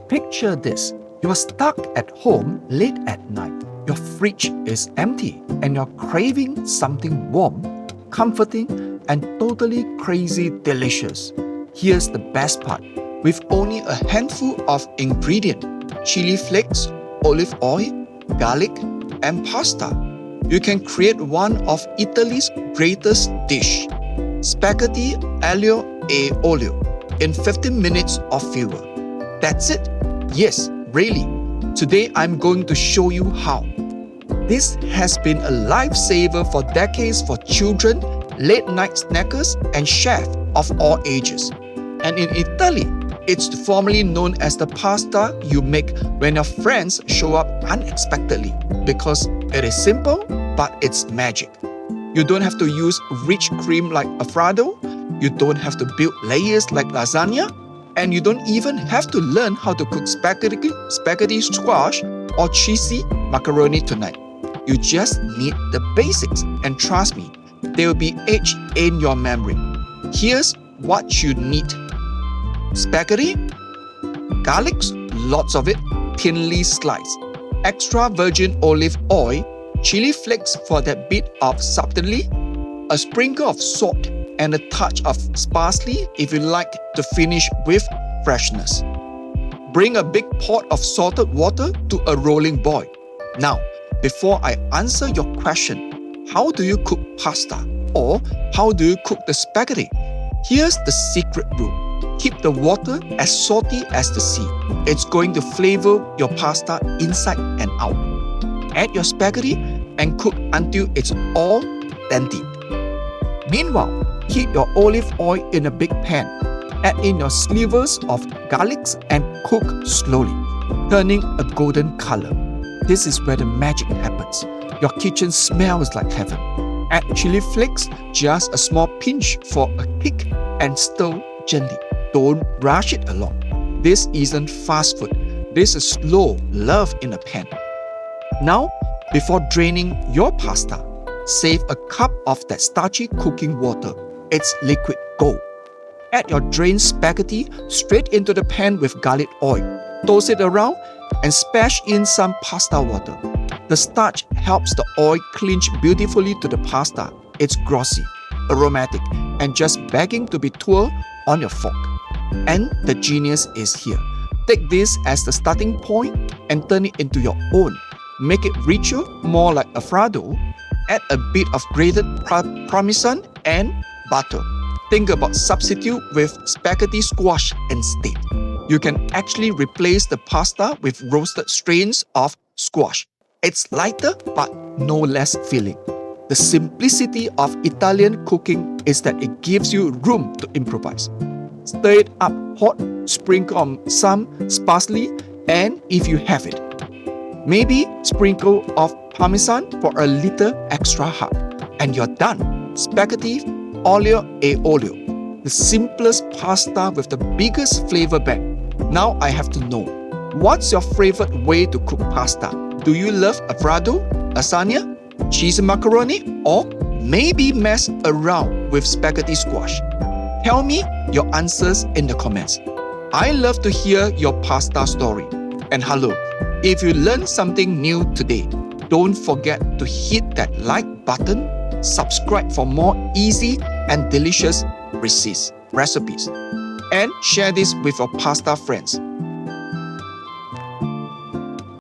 Picture this. You are stuck at home late at night. Your fridge is empty and you're craving something warm, comforting, and totally crazy delicious. Here's the best part. With only a handful of ingredients, chili flakes, olive oil, garlic, and pasta, you can create one of Italy's greatest dish, spaghetti aglio e olio, in 15 minutes or fewer. That's it? Yes, really. Today I'm going to show you how. This has been a lifesaver for decades for children, late night snackers, and chefs of all ages. And in Italy, it's formally known as the pasta you make when your friends show up unexpectedly because it is simple, but it's magic. You don't have to use rich cream like Alfredo, you don't have to build layers like lasagna, and you don't even have to learn how to cook spaghetti squash or cheesy macaroni tonight. You just need the basics, and trust me, they will be etched in your memory. Here's what you need. Spaghetti, garlic, lots of it, thinly sliced, extra virgin olive oil, chili flakes for that bit of subtlety, a sprinkle of salt, and a touch of parsley if you like to finish with freshness. Bring a big pot of salted water to a rolling boil. Now, before I answer your question, how do you cook pasta or how do you cook the spaghetti? Here's the secret rule. Keep the water as salty as the sea. It's going to flavor your pasta inside and out. Add your spaghetti and cook until it's all dente. Meanwhile, heat your olive oil in a big pan. Add in your slivers of garlic and cook slowly, turning a golden color. This is where the magic happens. Your kitchen smells like heaven. Add chili flakes, just a small pinch for a kick, and stir gently. Don't rush it along. This isn't fast food. This is slow love in a pan. Now, before draining your pasta, save a cup of that starchy cooking water. It's liquid gold. Add your drained spaghetti straight into the pan with garlic oil. Toast it around and splash in some pasta water. The starch helps the oil cling beautifully to the pasta. It's glossy, aromatic, and just begging to be twirled on your fork. And the genius is here. Take this as the starting point and turn it into your own. Make it richer, more like Alfredo. Add a bit of grated Parmesan and butter. Think about substitute with spaghetti squash instead. You can actually replace the pasta with roasted strains of squash. It's lighter but no less filling. The simplicity of Italian cooking is that it gives you room to improvise. Stir it up hot, sprinkle on some parsley, and if you have it, maybe sprinkle of Parmesan for a little extra heart. And you're done. Spaghetti Olio e olio. The simplest pasta with the biggest flavor bang. Now I have to know, what's your favorite way to cook pasta? Do you love Alfredo, lasagna, cheesy macaroni, or maybe mess around with spaghetti squash? Tell me your answers in the comments. I love to hear your pasta story. And hello, if you learned something new today, don't forget to hit that like button, subscribe for more easy and delicious recipes, and share this with your pasta friends.